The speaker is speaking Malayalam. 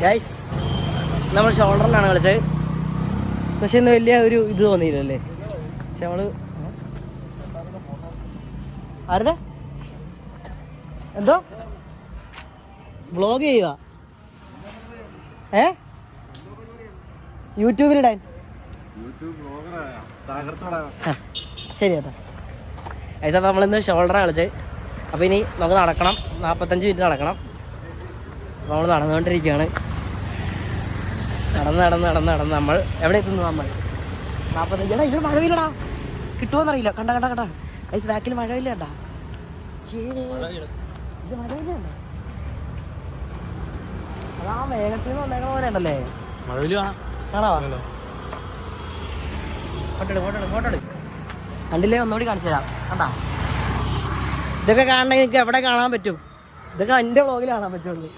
ഗൈസ് നമ്മൾ ഷോൾഡറിലാണ് കളിച്ചത്. പക്ഷെ ഇന്ന് വലിയ ഒരു ഇത് തോന്നിയില്ലല്ലേ. പക്ഷെ നമ്മള് ആരുടെ എന്തോ വ്ളോഗ് ചെയ്യുക യൂട്യൂബിലിടാൻ. ശരി കേട്ടോ ഗൈസ്. അപ്പോൾ നമ്മളിന്ന് ഷോൾഡറാണ് കളിച്ചത്. അപ്പോൾ ഇനി നമുക്ക് നടക്കണം, 45 മിനിറ്റ് നടക്കണം. അപ്പോൾ നമ്മൾ നടന്നുകൊണ്ടിരിക്കുകയാണ്. നടന്ന് നമ്മൾ എവിടെ എത്തുന്നു? നമ്മൾ 45. എടാ ഇവിടെ മഴയില്ലടാ, കിട്ടുമോന്നറിയില്ല. കണ്ട ഐസ് ബാക്കിൽ മഴയില്ല. കണ്ടാ ഇത് മഴയില്ല. അതാ മേഘത്തിൽ നിന്ന് വന്നേക്കണ പോലെ ഉണ്ടല്ലേ. കാണാവാ ഫോട്ടോ കണ്ടില്ലേ? ഒന്നുകൂടി കാണിച്ചു തരാം. കണ്ടാ ഇതൊക്കെ കാണണമെങ്കിൽ നിങ്ങൾക്ക് എവിടെ കാണാൻ പറ്റും? ഇതൊക്കെ എൻ്റെ വ്ളോഗിൽ കാണാൻ പറ്റുള്ളൂ.